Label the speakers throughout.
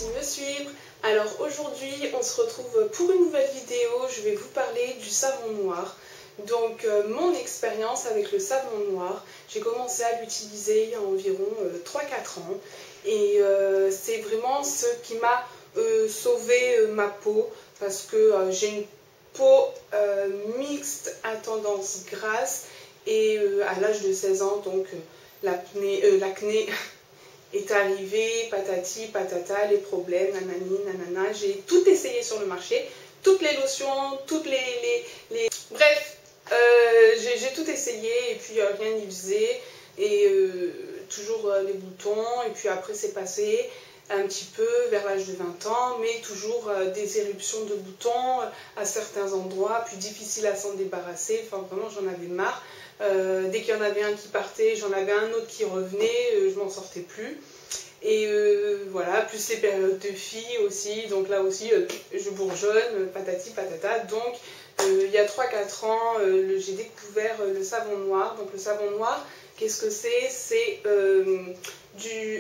Speaker 1: merci de me suivre. Alors aujourd'hui on se retrouve pour une nouvelle vidéo. Je vais vous parler du savon noir. Donc mon expérience avec le savon noir, j'ai commencé à l'utiliser il y a environ 3-4 ans. Et c'est vraiment ce qui m'a sauvé ma peau, parce que j'ai une peau mixte à tendance grasse. Et à l'âge de 16 ans, donc l'acné est arrivé, patati, patata, les problèmes, nanani, nanana. J'ai tout essayé sur le marché, toutes les lotions, toutes les... Bref, j'ai tout essayé et puis rien n'y faisait. Et toujours les boutons, et puis après c'est passé un petit peu vers l'âge de 20 ans, mais toujours des éruptions de boutons à certains endroits, plus difficile à s'en débarrasser. Enfin vraiment j'en avais marre. Dès qu'il y en avait un qui partait, j'en avais un autre qui revenait, je m'en sortais plus. Et voilà, plus les périodes de filles aussi, donc là aussi je bourgeonne, patati patata. Donc il y a 3-4 ans, j'ai découvert le savon noir. Donc le savon noir, qu'est-ce que c'est?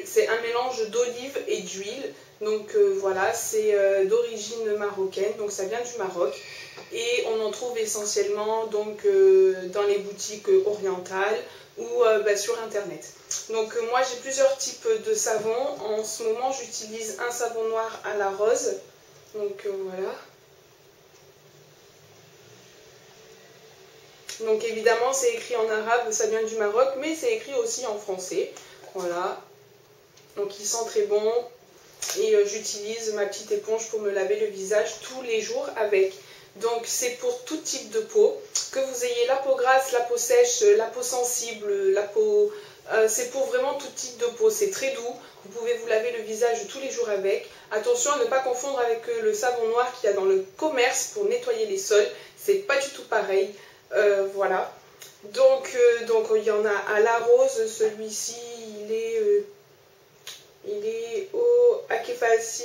Speaker 1: C'est un mélange d'olive et d'huile. Donc voilà, c'est d'origine marocaine, donc ça vient du Maroc. Et on en trouve essentiellement donc, dans les boutiques orientales ou sur internet. Donc moi j'ai plusieurs types de savons. En ce moment j'utilise un savon noir à la rose. Donc voilà. Donc évidemment c'est écrit en arabe, ça vient du Maroc, mais c'est écrit aussi en français. Voilà. Donc il sent très bon. Et j'utilise ma petite éponge pour me laver le visage tous les jours avec. Donc c'est pour tout type de peau, que vous ayez la peau grasse, la peau sèche, la peau sensible, la peau... c'est pour vraiment tout type de peau, c'est très doux. Vous pouvez vous laver le visage tous les jours avec. Attention à ne pas confondre avec le savon noir qu'il y a dans le commerce pour nettoyer les sols. C'est pas du tout pareil. Voilà. Donc il y en a à la rose, celui-ci il est au Akerfassi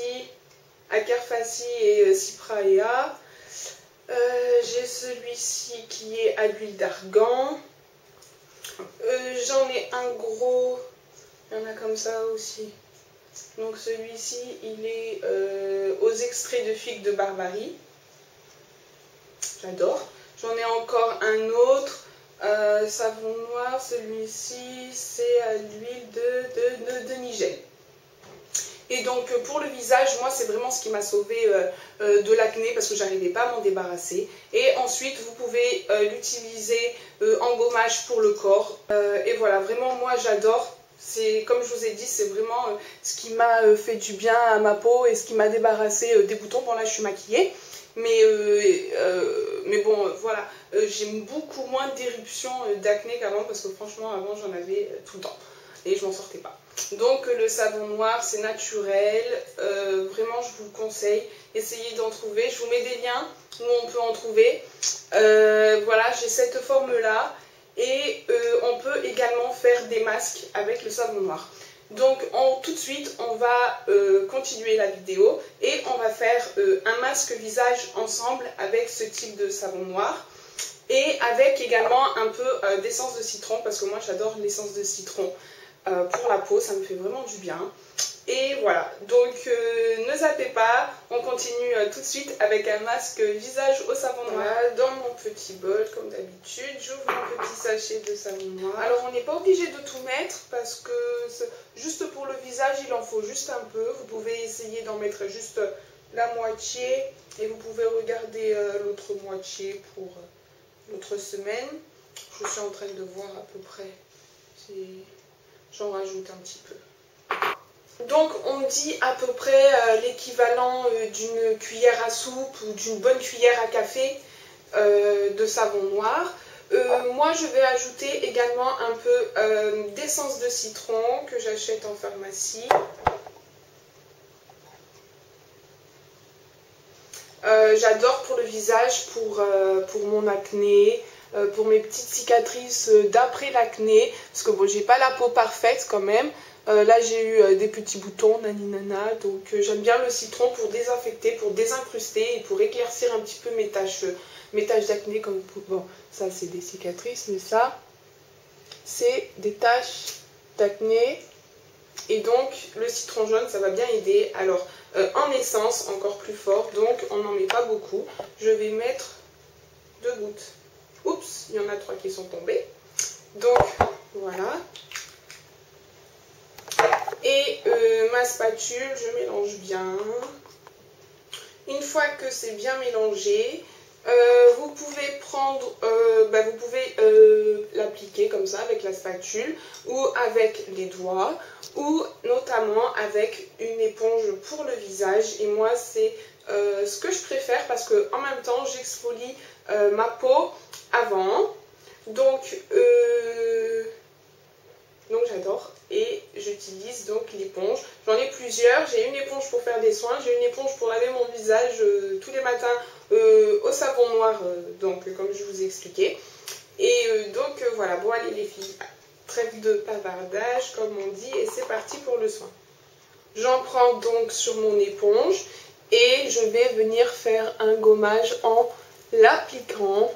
Speaker 1: et Cypraea. J'ai celui-ci qui est à l'huile d'argan. J'en ai un gros, il y en a comme ça aussi. Donc celui-ci il est aux extraits de figues de Barbarie. J'adore. J'en ai encore un autre savon noir, celui-ci c'est à l'huile de Nigel. Et donc pour le visage, moi c'est vraiment ce qui m'a sauvé de l'acné, parce que j'arrivais pas à m'en débarrasser. Et ensuite vous pouvez l'utiliser en gommage pour le corps. Et voilà, vraiment moi j'adore. C'est comme je vous ai dit, c'est vraiment ce qui m'a fait du bien à ma peau et ce qui m'a débarrassé des boutons. Bon là je suis maquillée, mais bon voilà, j'ai beaucoup moins d'éruptions d'acné qu'avant, parce que franchement avant j'en avais tout le temps et je m'en sortais pas. Donc le savon noir c'est naturel, vraiment je vous le conseille, essayez d'en trouver, je vous mets des liens où on peut en trouver. Voilà, j'ai cette forme là, et on peut également faire des masques avec le savon noir. Donc tout de suite on va continuer la vidéo et on va faire un masque visage ensemble avec ce type de savon noir. Et avec également un peu d'essence de citron, parce que moi j'adore l'essence de citron. Pour la peau, ça me fait vraiment du bien. Et voilà, donc ne zappez pas, on continue tout de suite avec un masque visage au savon noir. Voilà, dans mon petit bol, comme d'habitude, j'ouvre mon petit sachet de savon noir. Alors on n'est pas obligé de tout mettre, parce que juste pour le visage, il en faut juste un peu. Vous pouvez essayer d'en mettre juste la moitié, et vous pouvez regarder l'autre moitié pour l'autre semaine. Je suis en train de voir à peu près. J'en rajoute un petit peu. Donc on dit à peu près l'équivalent d'une cuillère à soupe ou d'une bonne cuillère à café de savon noir. Moi je vais ajouter également un peu d'essence de citron que j'achète en pharmacie. J'adore pour le visage, pour mon acné, pour mes petites cicatrices d'après l'acné, parce que bon, j'ai pas la peau parfaite quand même. Là j'ai eu des petits boutons, naninana, donc j'aime bien le citron pour désinfecter, pour désincruster et pour éclaircir un petit peu mes taches d'acné. Comme bon, ça c'est des cicatrices, mais ça c'est des taches d'acné. Et donc le citron jaune, ça va bien aider. Alors en essence, encore plus fort, donc on n'en met pas beaucoup. Je vais mettre 2 gouttes. Oups, il y en a 3 qui sont tombées. Donc voilà. Et ma spatule, je mélange bien. Une fois que c'est bien mélangé, vous pouvez prendre, vous pouvez l'appliquer comme ça avec la spatule ou avec les doigts ou notamment avec une éponge pour le visage. Et moi c'est ce que je préfère parce que en même temps j'exfolie ma peau avant. Donc j'adore et j'utilise donc l'éponge. J'en ai plusieurs, j'ai une éponge pour faire des soins, j'ai une éponge pour laver mon visage tous les matins au savon noir, donc comme je vous ai expliqué. Et voilà, bon allez les filles, trêve de bavardage comme on dit et c'est parti pour le soin. J'en prends donc sur mon éponge et je vais venir faire un gommage en l'appliquant.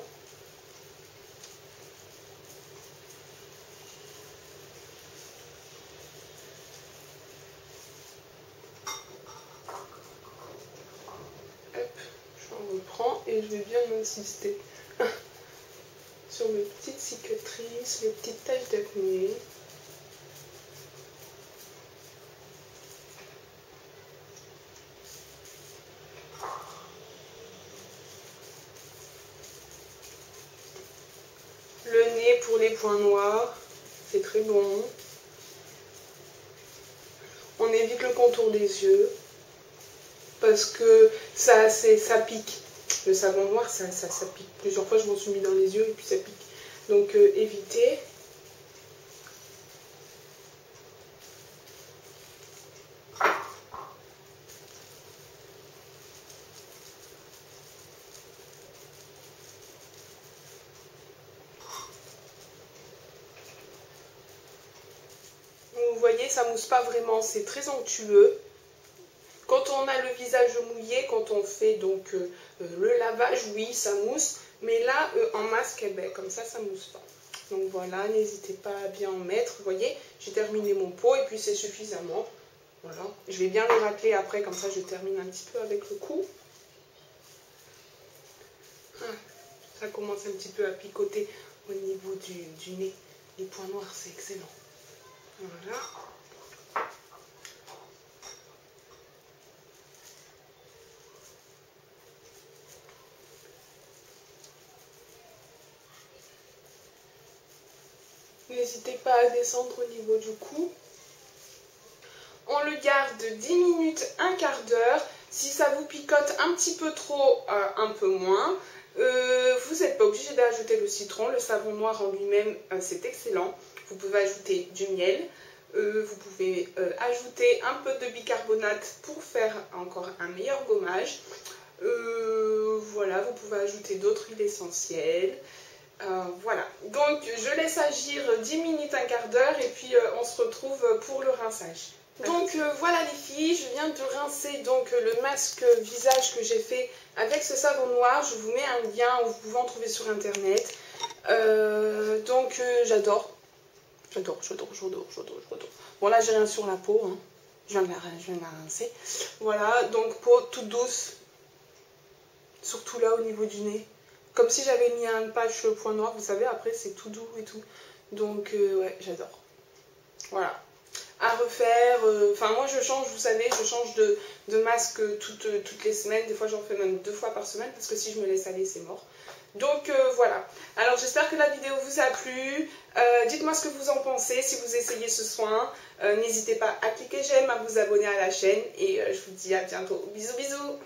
Speaker 1: Et je vais bien insister sur mes petites cicatrices, mes petites taches d'acné. Le nez pour les points noirs, c'est très bon. On évite le contour des yeux parce que ça pique. Le savon noir, ça pique. Plusieurs fois, je m'en suis mis dans les yeux et puis ça pique. Donc, évitez. Vous voyez, ça mousse pas vraiment. C'est très onctueux. Quand on a le visage mouillé, quand on fait donc le lavage, oui, ça mousse. Mais là, en masque, comme ça mousse pas. Donc voilà, n'hésitez pas à bien en mettre. Vous voyez, j'ai terminé mon pot et puis c'est suffisamment. Voilà. Je vais bien le racler après, comme ça je termine un petit peu avec le cou. Ça commence un petit peu à picoter au niveau du nez. Les points noirs, c'est excellent. Voilà. N'hésitez pas à descendre au niveau du cou. On le garde 10 minutes, un quart d'heure. Si ça vous picote un petit peu trop, un peu moins. Vous n'êtes pas obligé d'ajouter le citron. Le savon noir en lui-même, c'est excellent. Vous pouvez ajouter du miel. Vous pouvez ajouter un peu de bicarbonate pour faire encore un meilleur gommage. Voilà, vous pouvez ajouter d'autres huiles essentielles. Voilà, donc je laisse agir 10 minutes, un quart d'heure et puis on se retrouve pour le rinçage. Donc voilà les filles, je viens de rincer donc le masque visage que j'ai fait avec ce savon noir. Je vous mets un lien où vous pouvez en trouver sur internet. J'adore. Bon là j'ai rien sur la peau, hein. Je viens de la rincer. Voilà, donc peau toute douce, surtout là au niveau du nez. Comme si j'avais mis un patch point noir, vous savez, après c'est tout doux et tout. Donc ouais, j'adore. Voilà. À refaire, enfin moi je change, vous savez, je change de masque toutes les semaines. Des fois j'en fais même 2 fois par semaine parce que si je me laisse aller c'est mort. Donc voilà. Alors j'espère que la vidéo vous a plu. Dites-moi ce que vous en pensez si vous essayez ce soin. N'hésitez pas à cliquer j'aime, à vous abonner à la chaîne et je vous dis à bientôt. Bisous bisous.